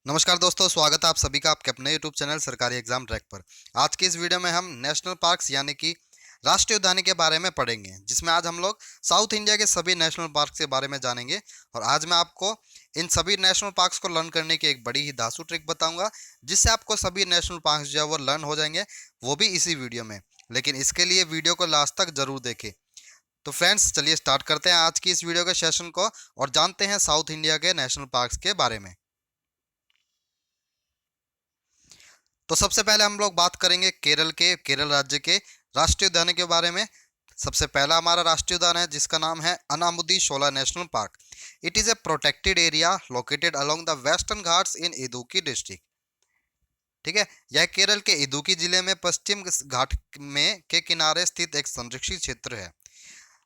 नमस्कार दोस्तों, स्वागत है आप सभी का आपके अपने यूट्यूब चैनल सरकारी एग्जाम ट्रैक पर। आज की इस वीडियो में हम नेशनल पार्क्स यानी कि राष्ट्रीय उद्यान के बारे में पढ़ेंगे, जिसमें आज हम लोग साउथ इंडिया के सभी नेशनल पार्क्स के बारे में जानेंगे। और आज मैं आपको इन सभी नेशनल पार्क्स को लर्न करने की एक बड़ी ही धांसू ट्रिक बताऊंगा, जिससे आपको सभी नेशनल पार्क्स जो है वो लर्न हो जाएंगे, वो भी इसी वीडियो में। लेकिन इसके लिए वीडियो को लास्ट तक जरूर देखें। तो फ्रेंड्स, चलिए स्टार्ट करते हैं आज की इस वीडियो के सेशन को और जानते हैं साउथ इंडिया के नेशनल पार्क्स के बारे में। तो सबसे पहले हम लोग बात करेंगे केरल राज्य के राष्ट्रीय उद्यान के बारे में। सबसे पहला हमारा राष्ट्रीय उद्यान है जिसका नाम है Anamudi Shola National Park. It is a protected area located along the Western Ghats in Idukki District. ठीक है, यह केरल के इदुक्की जिले में पश्चिम घाट में के किनारे स्थित एक संरक्षित क्षेत्र है।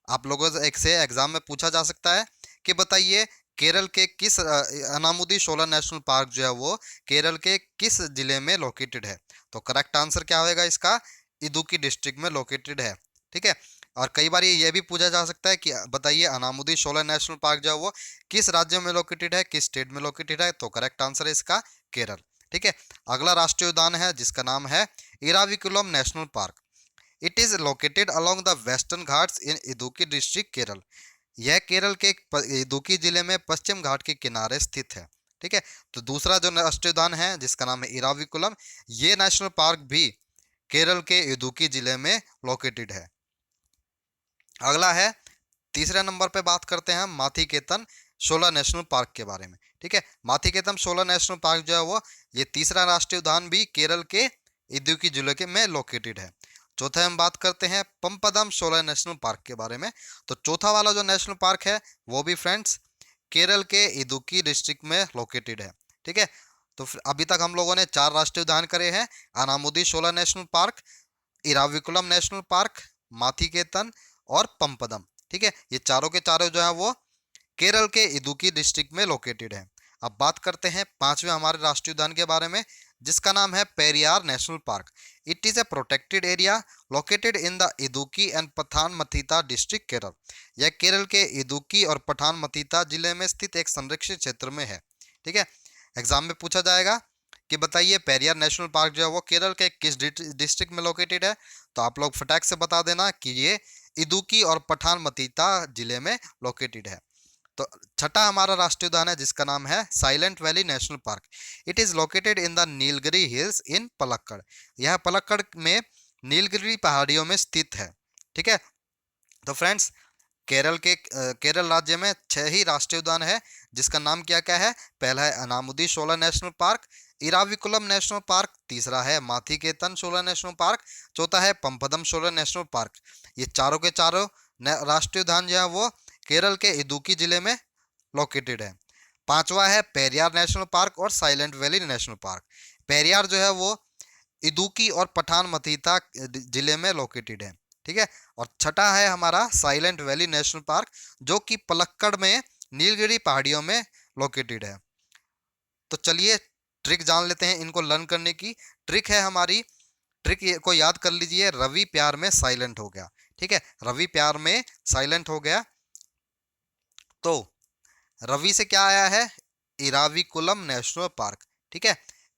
आप लोगों से एक से एग्जाम में पूछा जा सकता है कि बताइए केरल के किस अनामुदी शोला नेशनल पार्क जो है वो केरल के किस जिले में लोकेटेड है। तो करेक्ट आंसर क्या होगा इसका, इदुक्की डिस्ट्रिक्ट में लोकेटेड है। ठीक है, और कई बार ये भी पूछा जा सकता है कि बताइए अनामुदी शोला नेशनल पार्क जो है वो किस राज्य में लोकेटेड है, किस स्टेट में लोकेटेड है। तो करेक्ट आंसर है इसका केरल। ठीक है, अगला राष्ट्रीय उद्यान है जिसका नाम है Eravikulam National Park. It is located along the Western Ghats in Idukki district Kerala. यह केरल के इदुक्की जिले में पश्चिम घाट के किनारे स्थित है। ठीक है, तो दूसरा जो राष्ट्रीय उद्यान है जिसका नाम है इराविकुलम, ये नेशनल पार्क भी केरल के इदुक्की जिले में लोकेटेड है। अगला है तीसरे नंबर पे बात करते हैं हम माथीकेतन शोला नेशनल पार्क के बारे में। ठीक है, माथीकेतन शोला नेशनल पार्क जो है वो ये तीसरा राष्ट्रीय उद्यान भी केरल के इदुक्की जिले के में लोकेटेड है। चौथा हम बात करते हैं पंपदम शोला नेशनल पार्क के बारे में। तो चौथा वाला जो नेशनल पार्क है वो भी फ्रेंड्स केरल के इदुक्की डिस्ट्रिक्ट में लोकेटेड है। ठीक है, तो अभी तक हम लोगों ने 4 राष्ट्रीय उद्यान करे हैं, Anamudi Shola National Park, Eravikulam National Park, Mathikettan और पंपदम। ठीक है, ये चारों के चारों जो है वो केरल के इदुक्की डिस्ट्रिक्ट में लोकेटेड है। अब बात करते हैं पांचवें हमारे राष्ट्रीय उद्यान के बारे में जिसका नाम है Periyar National Park. It is a protected area located in the Idukki and Pathanamthitta District Kerala. यह केरल के इदुक्की और पठानमथिता जिले में स्थित एक संरक्षित क्षेत्र में है। ठीक है, एग्जाम में पूछा जाएगा कि बताइए पेरियार नेशनल पार्क जो है वो केरल के किस डिस्ट्रिक्ट में लोकेटेड है। तो आप लोग फटाक से बता देना कि ये इदुक्की और पठानमथिता जिले में लोकेटेड है। तो छठा हमारा राष्ट्रीय उद्यान है जिसका नाम है Silent Valley National Park. It is located in the Nilgiri Hills in Palakkad. यह पलक्कड़ में नीलगिरी पहाड़ियों में स्थित है। ठीक है, तो फ्रेंड्स केरल राज्य में 6 ही राष्ट्रीय उद्यान है जिसका नाम क्या क्या है। पहला है Anamudi Shola National Park, Eravikulam National Park, तीसरा है माथीकेतन शोला नेशनल पार्क, चौथा है पंपदम शोला नेशनल पार्क। ये चारों के चारों राष्ट्रीय उद्यान जो है वो केरल के इदुक्की जिले में लोकेटेड है। पांचवा है पेरियार नेशनल पार्क और silent Valley National park. Periyar जो है वो इदुक्की और पठानमथिता जिले में लोकेटेड है। ठीक है, और छठा है हमारा साइलेंट वैली नेशनल पार्क जो कि पलक्कड़ में नीलगिरी पहाड़ियों में लोकेटेड है। तो चलिए ट्रिक जान लेते हैं इनको लर्न करने की। ट्रिक है हमारी, ट्रिक को याद कर लीजिए, रवि प्यार में साइलेंट हो गया। ठीक है, रवि प्यार में साइलेंट हो गया। तो रवि से क्या आया है, इराविकुलम नेशनल पार्क। ठीक है,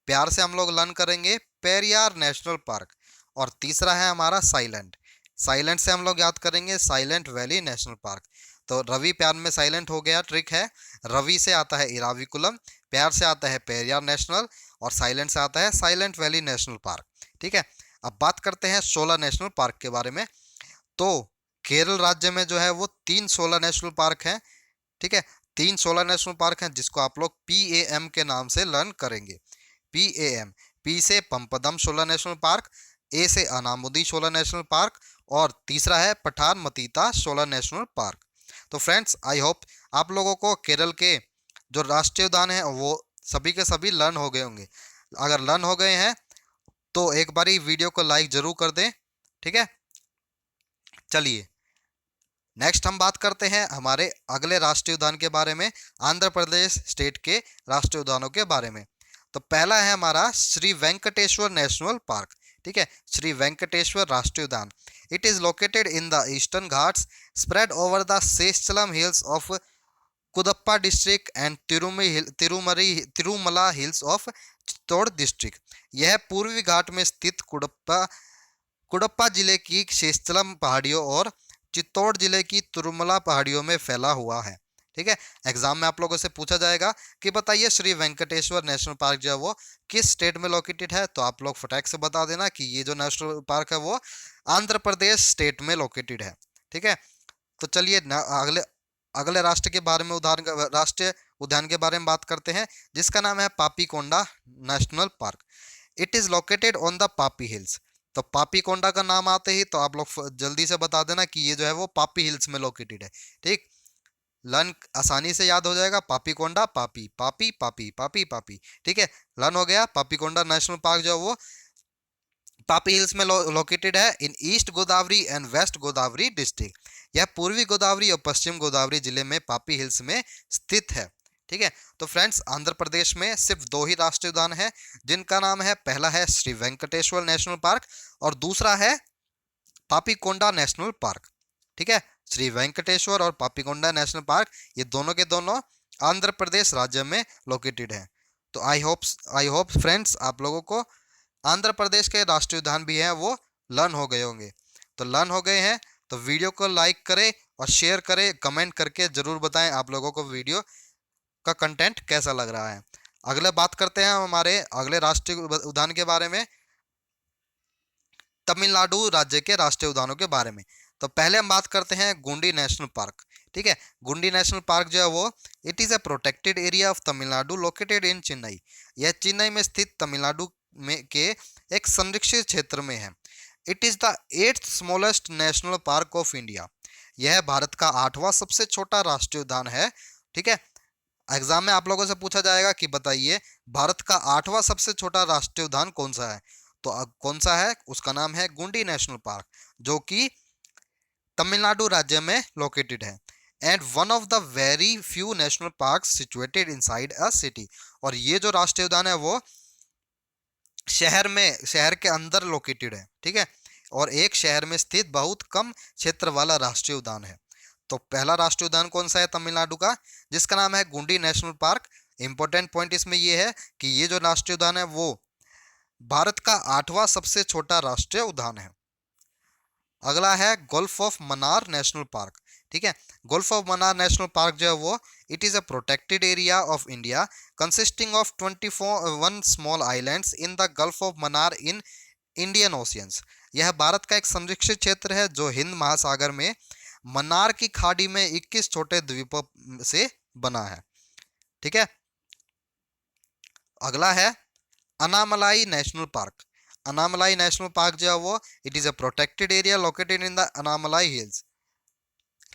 प्यार से हम लोग लर्न करेंगे पेरियार नेशनल पार्क। और तीसरा है हमारा साइलेंट, साइलेंट से हम लोग याद करेंगे साइलेंट वैली नेशनल पार्क। तो रवि प्यार में साइलेंट हो गया, ट्रिक है। रवि से आता है इराविकुलम, प्यार से आता है पेरियार नेशनल और साइलेंट से आता है साइलेंट वैली नेशनल पार्क। ठीक है, अब बात करते हैं शोला नेशनल पार्क के बारे में। तो केरल राज्य में जो है वो 3 शोला नेशनल पार्क हैं। ठीक है, 3 शोला नेशनल पार्क हैं जिसको आप लोग PAM के नाम से लर्न करेंगे। PAM, पी से पंपदम शोला नेशनल पार्क, ए से अनामुदी शोला नेशनल पार्क और तीसरा है पठानमथिता शोला नेशनल पार्क। तो फ्रेंड्स, आई होप आप लोगों को केरल के जो राष्ट्रीय उद्यान है वो सभी के सभी लर्न हो गए होंगे। अगर लर्न हो गए हैं तो एक बारी वीडियो को लाइक जरूर कर दें। ठीक है, चलिए नेक्स्ट हम बात करते हैं हमारे अगले राष्ट्रीय उद्यान के बारे में, आंध्र प्रदेश स्टेट के राष्ट्रीय उद्यानों के बारे में। तो पहला है हमारा श्री वेंकटेश्वर नेशनल पार्क। ठीक है, श्री वेंकटेश्वर राष्ट्रीय उद्यान। It is located in the Eastern Ghats spread over the Seshachalam Hills of Kadapa District and Tirumala Hills of Chittoor District. यह पूर्वी घाट में स्थित कुडप्पा जिले की शेषतलम पहाड़ियों और चित्तौड़ जिले की तिरुमला पहाड़ियों में फैला हुआ है। ठीक है, एग्जाम में आप लोगों से पूछा जाएगा कि बताइए श्री वेंकटेश्वर नेशनल पार्क जो है वो किस स्टेट में लोकेटेड है, तो आप लोग फटाक से बता देना कि ये जो नेशनल पार्क है वो आंध्र प्रदेश स्टेट में लोकेटेड है। ठीक है, तो चलिए अगले अगले राष्ट्र के बारे में राष्ट्रीय उद्यान के बारे में बात करते हैं, जिसका नाम है Papikonda national Park. It is located on the पापी हिल्स। तो पापीकोंडा का नाम आते ही तो आप लोग जल्दी से बता देना कि ये जो है वो पापी हिल्स में लोकेटेड है। ठीक, लन आसानी से याद हो जाएगा, पापीकोंडा पापी पापी पापी पापी पापी। ठीक है, लन हो गया। पापीकोंडा नेशनल पार्क जो है वो पापी हिल्स में लोकेटेड है in East Godavari and West Godavari District. यह पूर्वी गोदावरी और पश्चिम गोदावरी जिले में पापी हिल्स में स्थित है। ठीक है, तो फ्रेंड्स आंध्र प्रदेश में सिर्फ 2 ही राष्ट्रीय उद्यान है, जिनका नाम है, पहला है श्री वेंकटेश्वर नेशनल पार्क और दूसरा है पापीकोंडा नेशनल पार्क। ठीक है, श्री वेंकटेश्वर और पापीकोंडा नेशनल पार्क ये दोनों के दोनों आंध्र प्रदेश राज्य में लोकेटेड है। तो आई होप फ्रेंड्स आप लोगों को आंध्र प्रदेश के राष्ट्रीय उद्यान भी हैं वो लर्न हो गए होंगे। तो लर्न हो गए हैं तो वीडियो को लाइक करें और शेयर करें, कमेंट करके जरूर बताएं आप लोगों को वीडियो का कंटेंट कैसा लग रहा है। अगले बात करते हैं हमारे अगले राष्ट्रीय उद्यान के बारे में, तमिलनाडु राज्य के राष्ट्रीय उद्यानों के बारे में। तो पहले हम बात करते हैं गुंडी नेशनल पार्क। ठीक है, गुंडी नेशनल पार्क जो है वो it is a protected area of Tamil Nadu located in Chennai. यह चेन्नई में स्थित तमिलनाडु में के एक संरक्षित क्षेत्र में है। It is the 8th smallest national park of India. यह भारत का 8वां सबसे छोटा राष्ट्रीय उद्यान है। ठीक है, एग्जाम में आप लोगों से पूछा जाएगा कि बताइए भारत का 8वां सबसे छोटा राष्ट्रीय उद्यान कौन सा है, तो कौन सा है, उसका नाम है गुंडी नेशनल पार्क, जो कि तमिलनाडु राज्य में लोकेटेड है। And one of the very few national park situated inside a city. और ये जो राष्ट्रीय उद्यान है वो शहर के अंदर लोकेटेड है। ठीक है, और एक शहर में स्थित बहुत कम क्षेत्र वाला राष्ट्रीय उद्यान है। तो पहला राष्ट्रीय उद्यान कौन सा है तमिलनाडु का, जिसका नाम है गुंडी नेशनल पार्क। इंपॉर्टेंट पॉइंट इसमें यह है कि ये जो राष्ट्रीय उद्यान है वो भारत का 8वां सबसे छोटा राष्ट्रीय उद्यान है। अगला है golf of Mannar national park. ठीक है, golf of Mannar national park जो है वो it is a protected area of India consisting of 21 small islands in the gulf of Mannar in Indian oceans. यह भारत का एक संरक्षित क्षेत्र है जो हिंद महासागर में मन्नार की खाड़ी में 21 छोटे द्वीपों से बना है। ठीक है, अगला है Anamalai national park. Anamalai national park जो है वो it is a protected area located in the Anamalai hills.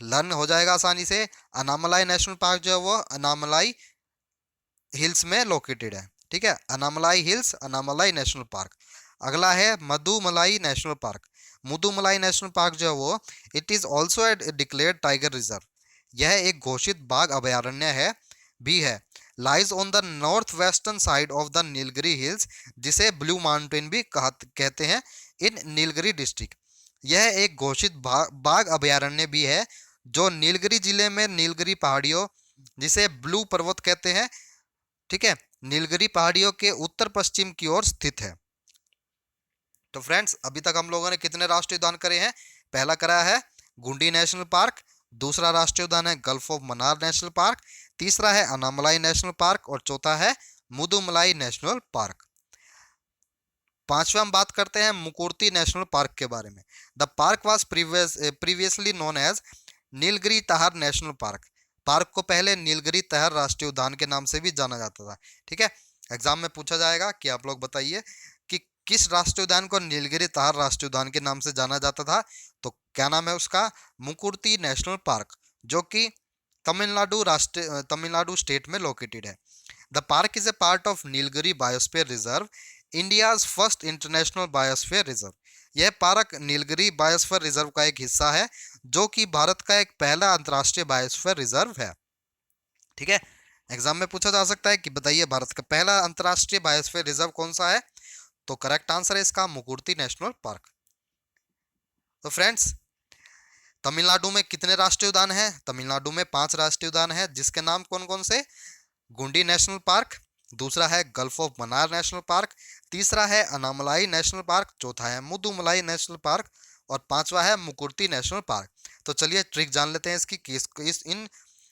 Learn हो जाएगा आसानी से, अनामलाई नेशनल पार्क जो है वो अनामलाई हिल्स में लोकेटेड है। ठीक है, Anamalai hills Anamalai national park. अगला है Madhumalai national park. Mudumalai national park जो है वो it is also a declared tiger reserve. यह एक घोषित बाघ अभयारण्य है भी है। Lies on the north western side of the Nilgiri hills, जिसे ब्लू माउंटेन भी कहते हैं, इन नीलगिरी डिस्ट्रिक्ट। यह एक घोषित बाघ अभयारण्य भी है जो नीलगिरी जिले में नीलगिरी पहाड़ियों, जिसे ब्लू पर्वत कहते हैं, ठीक है, नीलगिरी पहाड़ियों के उत्तर पश्चिम की ओर स्थित है। तो फ्रेंड्स अभी तक हम लोगों ने कितने राष्ट्रीय उद्यान करे हैं, पहला करा है गुंडी नेशनल पार्क, दूसरा राष्ट्रीय उद्यान है gulf of Mannar national Park, तीसरा है अनामलाई नेशनल पार्क और चौथा है मुदुमलाई नेशनल पार्क। पांचवा हम बात करते हैं मुकुर्ती नेशनल पार्क के बारे में। The park was previously known as Nilgiri tahr national park. Park को पहले नीलगिरी तहर राष्ट्रीय उद्यान के नाम से भी जाना जाता था। ठीक है, एग्जाम में पूछा जाएगा कि आप लोग बताइए कि किस राष्ट्रीय उद्यान को नीलगिरी तहर राष्ट्रीय उद्यान के नाम से जाना जाता था, तो क्या नाम है उसका, मुकुर्ती नेशनल पार्क, जो कि तमिलनाडु स्टेट में लोकेटेड है। The park is a part of Nilgiri biosphere reserve, India's first international biosphere reserve. यह पार्क नीलगिरी बायोस्फीयर रिजर्व का एक हिस्सा है जो कि भारत का एक पहला अंतर्राष्ट्रीय बायोस्फीयर रिजर्व है। ठीक है, एग्जाम में पूछा जा सकता है कि बताइए भारत का पहला अंतर्राष्ट्रीय बायोस्फीयर रिजर्व कौन सा है, तो करेक्ट आंसर है इसका मुकुर्ती नेशनल पार्क। तो फ्रेंड्स तमिलनाडु में कितने राष्ट्रीय उद्यान हैं? तमिलनाडु में 5 राष्ट्रीय उद्यान हैं, जिसके नाम कौन कौन से? गुंडी नेशनल पार्क, दूसरा है gulf of Mannar national Park, तीसरा है अनामलाई नेशनल पार्क, चौथा है मुदुमलाई नेशनल पार्क और पांचवा है मुकुर्ती नेशनल पार्क। तो चलिए ट्रिक जान लेते हैं इसकी कि इन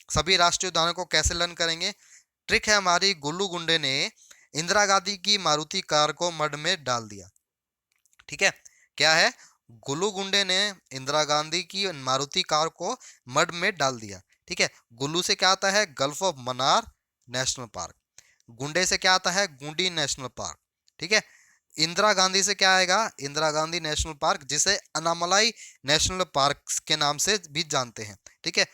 सभी राष्ट्रीय उद्यानों को कैसे लर्न करेंगे। ट्रिक है हमारी, गुल्लू गुंडे ने इंदिरा गांधी की मारुति कार को मड में डाल दिया। ठीक है, क्या है? गुल्लू गुंडे ने इंदिरा गांधी की मारुति कार को मड में डाल दिया। ठीक है, गुल्लू से क्या आता है? Gulf of Mannar national park. गुंडे से क्या आता है? गुंडी नेशनल पार्क। ठीक है, इंदिरा गांधी से क्या आएगा? इंदिरा गांधी नेशनल पार्क, जिसे अनामलाई नेशनल पार्क के नाम से भी जानते हैं। ठीक है,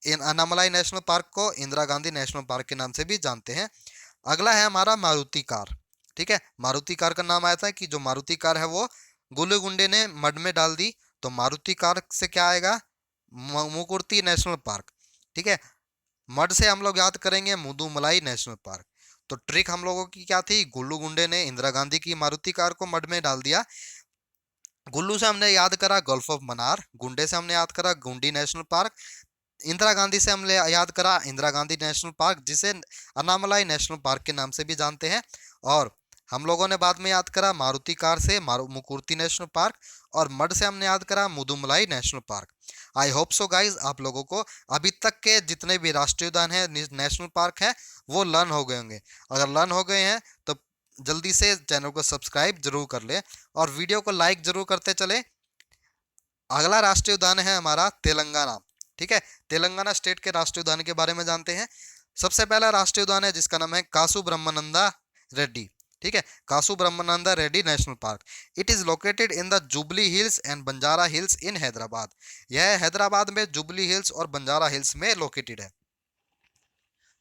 इन अनामलाई नेशनल पार्क को इंदिरा गांधी नेशनल पार्क के नाम से भी जानते हैं। अगला है हमारा मारुति कार। ठीक है, मारुति कार का नाम आया था कि जो मारुति कार है वो गुल्लू गुंडे ने मड में डाल दी, तो मारुति कार से क्या आएगा? Mukurthi national park. ठीक है, मड से हम लोग याद करेंगे मुदुमलाई नेशनल पार्क। तो ट्रिक हम लोगों की क्या थी? गुल्लू गुंडे ने इंदिरा गांधी की मारुति कार को मड में डाल दिया। गुल्लू से हमने याद करा गल्फ ऑफ मन्नार, गुंडे से हमने याद करा गुंडी नेशनल पार्क, इंदिरा गांधी से हमने याद करा इंदिरा गांधी नेशनल पार्क, जिसे अनामलाई नेशनल पार्क के नाम से भी जानते हैं। और हम लोगों ने बाद में याद करा मारुति कार से मुकुर्ती नेशनल पार्क, और मड से हमने याद करा Mudumalai national park. I hope so guys आप लोगों को अभी तक के जितने भी राष्ट्रीय उद्यान है, नेशनल पार्क है, वो लर्न हो गए होंगे। अगर लर्न हो गए हैं तो जल्दी से चैनल को सब्सक्राइब जरूर कर ले और वीडियो को लाइक जरूर करते चले। अगला राष्ट्रीय उद्यान है हमारा तेलंगाना। ठीक है, तेलंगाना स्टेट के राष्ट्रीय उद्यान के बारे में जानते हैं। सबसे पहला राष्ट्रीय उद्यान है जिसका नाम है कासु ब्रह्मानंदा रेड्डी। ठीक है, Kasu Brahmananda Reddy National Park. It is located in the Jubilee Hills and Banjara Hills in Hyderabad. यह हैदराबाद में जुबली हिल्स और बंजारा हिल्स में लोकेटेड है।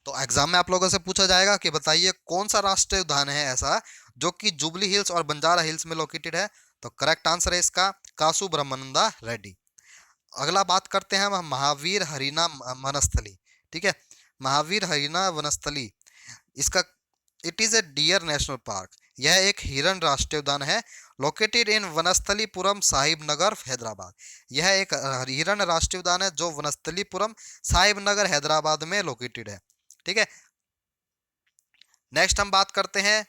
तो एग्जाम में आप लोगों से पूछा जाएगा कि बताइए कौन सा राष्ट्रीय उद्यान है ऐसा जो कि जुबली हिल्स और बंजारा हिल्स में लोकेटेड है। तो करेक्ट आंसर है इसका कासु ब्रह्मानंदा रेड्डी। अगला बात करते हैं हम महावीर हरीना वनस्थली। ठीक है, महावीर हरीना वनस्थली, इसका it is a deer national park. यह एक हिरण राष्ट्रीय उद्यान है, लोकेटेड इन वनस्थलीपुरम साहिब नगर हैदराबाद। यह एक हिरण राष्ट्रीय उद्यान है जो वनस्थलीपुरम साहिब नगर हैदराबाद में लोकेटेड है। ठीक है, नेक्स्ट हम बात करते हैं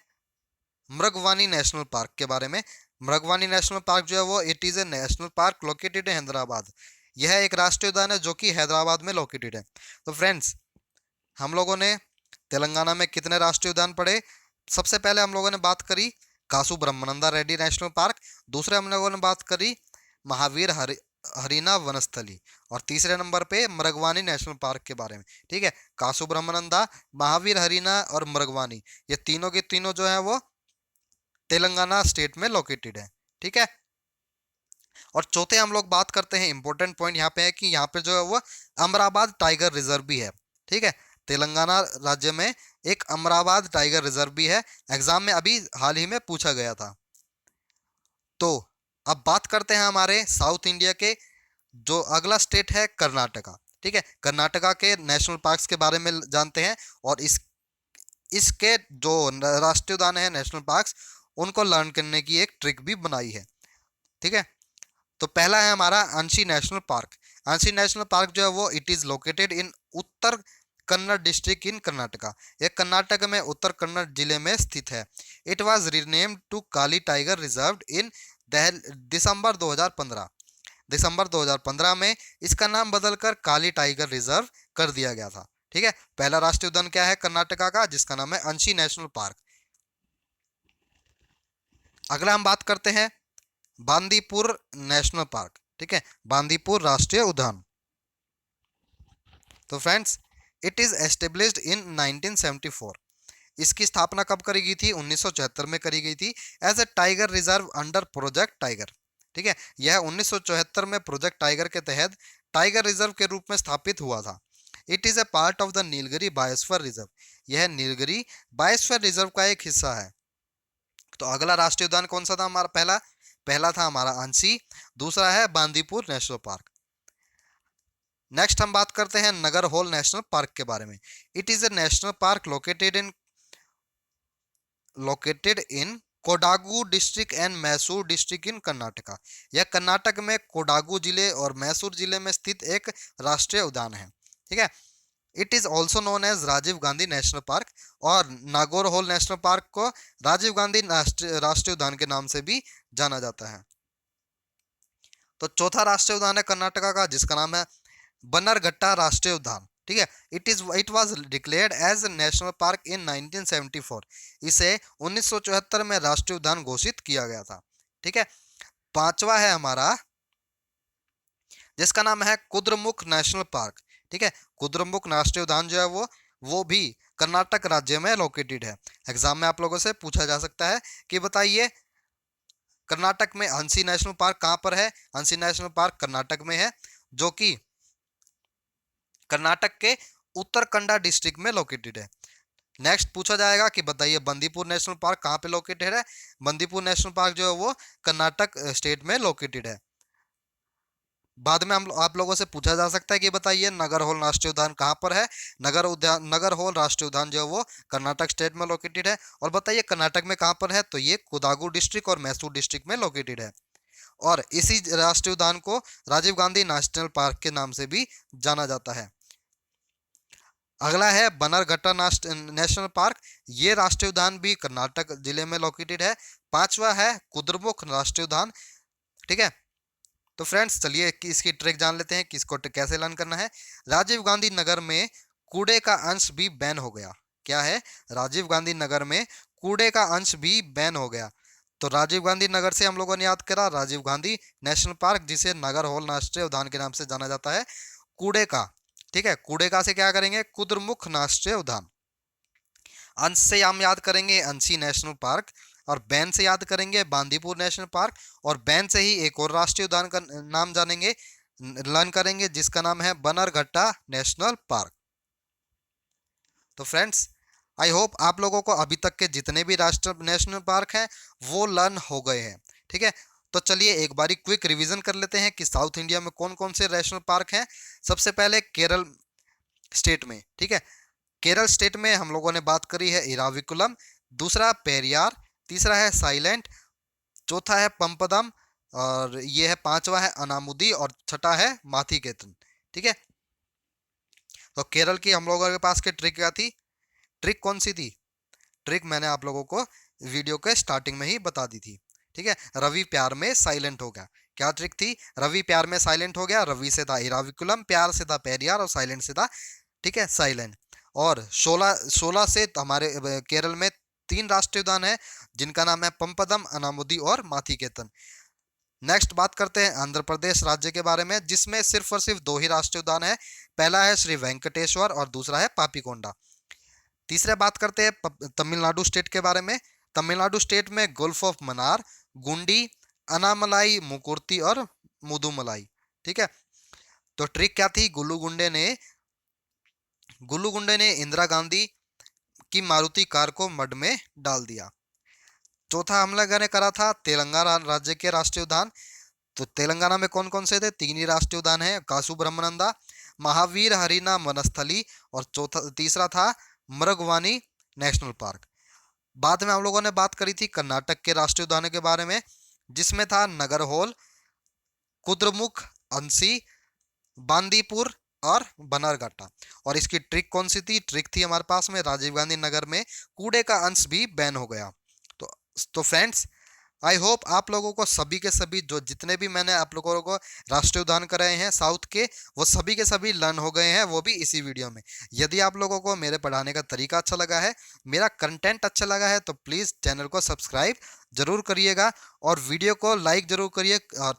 मृगवानी नेशनल पार्क के बारे में। मृगवानी नेशनल पार्क जो है वो it is A national park located in Hyderabad. यह एक राष्ट्रीय उद्यान है जो कि हैदराबाद में लोकेटेड है। तो फ्रेंड्स, हम लोगों ने तेलंगाना में कितने राष्ट्रीय उद्यान पढ़े? सबसे पहले हम लोगों ने बात करी कासु ब्रह्मानंदा रेड्डी नेशनल पार्क, दूसरे हम लोगों ने बात करी महावीर हरीना वनस्थली, और तीसरे नंबर पे मृगवानी नेशनल पार्क के बारे में। ठीक है, कासु ब्रह्मानंदा, महावीर हरीना और मृगवानी, ये तीनों के तीनों जो है वो तेलंगाना स्टेट में लोकेटेड है। ठीक है, और चौथे हम लोग बात करते हैं, इंपॉर्टेंट पॉइंट यहाँ पे है कि यहाँ पे जो है वो अमराबाद टाइगर रिजर्व भी है। ठीक है, तेलंगाना राज्य में एक अमराबाद टाइगर रिजर्व भी है, एग्जाम में अभी हाल ही में पूछा गया था। तो अब बात करते हैं हमारे साउथ इंडिया के, जो अगला स्टेट है कर्नाटका। ठीक है, कर्नाटका के नेशनल पार्क्स के बारे में जानते हैं, और इसके जो राष्ट्रीय उद्यान है नेशनल पार्क्स, उनको लर्न करने की एक ट्रिक भी बनाई है। ठीक है, तो पहला है हमारा Anshi National Park. Anshi National park जो है वो it is located in Uttara Kannada District in Karnataka. यह कर्नाटक में उत्तर कन्नड़ जिले में स्थित है। It was renamed to Kali Tiger Reserve in December 2015। दिसंबर 2015 में इसका नाम बदलकर काली टाइगर रिजर्व कर दिया गया था। ठीक है, पहला राष्ट्रीय उद्यान क्या है कर्नाटका का, जिसका नाम है अंशी नेशनल पार्क। अगला हम बात करते हैं बांदीपुर नेशनल पार्क। ठीक है, बांदीपुर राष्ट्रीय उद्यान। तो friends, it is established in 1974। इसकी स्थापना कब करी गई थी? 1974 में करी गई थी, as a tiger reserve under project tiger. ठीक है, यह 1974 में प्रोजेक्ट टाइगर के तहत टाइगर रिजर्व के रूप में स्थापित हुआ था। It is A part of the Nilgiri biosphere reserve. यह नीलगिरी बायोस्फीयर रिजर्व का एक हिस्सा है। तो अगला राष्ट्रीय उद्यान कौन सा था हमारा? पहला था हमारा अंशी, दूसरा है बांदीपुर नेशनल पार्क। नेक्स्ट हम बात करते हैं नगरहोल नेशनल पार्क के बारे में। It is A national park located in Kodagu district and Mysore district in Karnataka. यह कर्नाटक में कोडागु जिले और मैसूर जिले में स्थित एक राष्ट्रीय उद्यान है। ठीक है। It is also known as Rajiv Gandhi national park, और नागौर नेशनल पार्क को राजीव गांधी राष्ट्रीय उद्यान के नाम से भी जाना जाता है। तो चौथा राष्ट्रीय उद्यान है कर्नाटका का, जिसका नाम है बन्नरघट्टा राष्ट्रीय उद्यान। ठीक है। It was declared as national park in 1974। इसे 1974 में राष्ट्रीय उद्यान घोषित किया गया था। ठीक है। पांचवा है हमारा, जिसका नाम है कुद्रेमुख नेशनल पार्क। ठीक है। कुद्रेमुख राष्ट्रीय उद्यान जो है वो भी कर्नाटक राज्य में लोकेटेड है। एग्जाम में आप लोगों से पूछा जा सकता है कि बताइए कर्नाटक में अंसी नेशनल पार्क कहां पर है। अंसी नेशनल पार्क कर्नाटक में है, जो कि कर्नाटक के उत्तरकंडा डिस्ट्रिक्ट में लोकेटेड है। नेक्स्ट पूछा जाएगा कि बताइए बंदीपुर नेशनल पार्क कहां पे लोकेटेड है। बंदीपुर नेशनल पार्क जो है वो कर्नाटक स्टेट में लोकेटेड है। बाद में आप लोगों से पूछा जा सकता है कि बताइए नगरहोल राष्ट्रीय उद्यान कहाँ पर है। नगरहोल राष्ट्रीय उद्यान जो है वो कर्नाटक स्टेट में लोकेटेड है। और बताइए कर्नाटक में कहाँ पर है, तो ये कोडागु डिस्ट्रिक्ट और मैसूर डिस्ट्रिक्ट में लोकेटेड है। और इसी राष्ट्रीय उद्यान को राजीव गांधी नेशनल पार्क के नाम से भी जाना जाता है। अगला है बन्नरघट्टा नेशनल पार्क। ये राष्ट्रीय उद्यान भी कर्नाटक जिले में लोकेटेड है। पांचवा है कुद्रेमुख राष्ट्रीय उद्यान। ठीक है। तो फ्रेंड्स चलिए कि इसकी ट्रिक जान लेते हैं कि इसको कैसे लर्न करना है। राजीव गांधी नगर में कूड़े का अंश भी बैन हो गया। क्या है? राजीव गांधी नगर में कूड़े का अंश भी बैन हो गया। तो राजीव गांधी नगर से हम लोगों ने याद करा राजीव गांधी नेशनल पार्क, जिसे नगरहोल राष्ट्रीय उद्यान के नाम से जाना जाता है। कूड़े का, ठीक है, कूड़े का से क्या करेंगे, कुद्रेमुख राष्ट्रीय उद्यान। अंश से हम याद करेंगे अंशी नेशनल पार्क, और बैन से याद करेंगे बांदीपुर नेशनल पार्क, और बैन से ही एक और राष्ट्रीय उद्यान का नाम जानेंगे, लर्न करेंगे, जिसका नाम है बन्नरघट्टा नेशनल पार्क। तो फ्रेंड्स आई होप आप लोगों को अभी तक के जितने भी राष्ट्रीय नेशनल पार्क हैं वो लर्न हो गए हैं। ठीक है। तो चलिए एक बारी क्विक रिवीजन कर लेते हैं कि साउथ इंडिया में कौन कौन से नेशनल पार्क हैं। सबसे पहले केरल स्टेट में, ठीक है, केरल स्टेट में हम लोगों ने बात करी है इराविकुलम, दूसरा पेरियार, तीसरा है साइलेंट, चौथा है पंपदम, और ये है पांचवा है अनामुदी, और छठा है माथीकेतन। ठीक है। तो केरल की हम लोगों के पास की ट्रिक क्या थी? ट्रिक कौन सी थी? ट्रिक मैंने आप लोगों को वीडियो के स्टार्टिंग में ही बता दी थी। ठीक है। रवि प्यार में साइलेंट हो गया। क्या ट्रिक थी? रवि प्यार में साइलेंट हो गया। रवि से था इराविकुलम, प्यार से था पेरियार, और साइलेंट से था, ठीक है, साइलेंट। और 16 से हमारे केरल में 3 राष्ट्रीय उद्यान है, जिनका नाम है पंपदम, अनामुदी और माथीकेतन। नेक्स्ट बात करते हैं आंध्र प्रदेश राज्य के बारे में, जिसमें सिर्फ और सिर्फ 2 ही राष्ट्रीय उद्यान है। पहला है श्री वेंकटेश्वर और दूसरा है पापीकोंडा। तीसरे बात करते हैं तमिलनाडु स्टेट के बारे में। तमिलनाडु स्टेट में गुल्फ ऑफ मन्नार, गुंडी, अनामलाई, मुकुर्ती और मुदुमलाई। ठीक है। तो ट्रिक क्या थी? गुल्लू गुंडे ने इंदिरा गांधी की मारुति कार को मड में डाल दिया। चौथा हम लोगों ने करा था तेलंगाना राज्य के राष्ट्रीय उद्यान। तो तेलंगाना में कौन कौन से थे? 3 ही राष्ट्रीय उद्यान है, कासु ब्रह्मानंदा, महावीर हरिना वनस्थली, और तीसरा था मृगवानी नेशनल पार्क। बाद में हम लोगों ने बात करी थी कर्नाटक के राष्ट्रीय उद्यानों के बारे में, जिसमें था नगरहोल, कुद्रेमुख, अंसी, बांदीपुर और बन्नरघट्टा। और इसकी ट्रिक कौन सी थी? ट्रिक थी हमारे पास में राजीव गांधी नगर में कूड़े का अंश भी बैन हो गया। तो फ्रेंड्स आई होप आप लोगों को सभी के सभी जो जितने भी मैंने आप लोगों को राष्ट्रीय उद्यान कराए हैं साउथ के, वो सभी के सभी लर्न हो गए हैं, वो भी इसी वीडियो में। यदि आप लोगों को मेरे पढ़ाने का तरीका अच्छा लगा है, मेरा कंटेंट अच्छा लगा है, तो प्लीज़ चैनल को सब्सक्राइब जरूर करिएगा, और वीडियो को लाइक जरूर करिए, और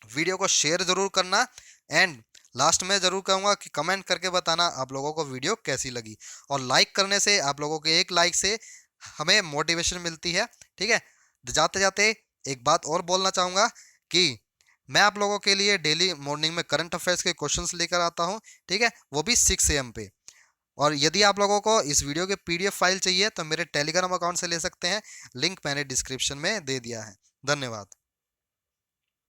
वीडियो को शेयर जरूर करना, एंड लास्ट में जरूर कहूँगा कि कमेंट करके बताना आप लोगों को वीडियो कैसी लगी। और लाइक करने से, आप लोगों के एक लाइक से हमें मोटिवेशन मिलती है। ठीक है। जाते जाते एक बात और बोलना चाहूँगा कि मैं आप लोगों के लिए डेली मॉर्निंग में करंट अफेयर्स के क्वेश्चंस लेकर आता हूँ। ठीक है। वो भी 6 AM पे। और यदि आप लोगों को इस वीडियो के PDF फाइल चाहिए तो मेरे टेलीग्राम अकाउंट से ले सकते हैं। लिंक मैंने डिस्क्रिप्शन में दे दिया है। धन्यवाद।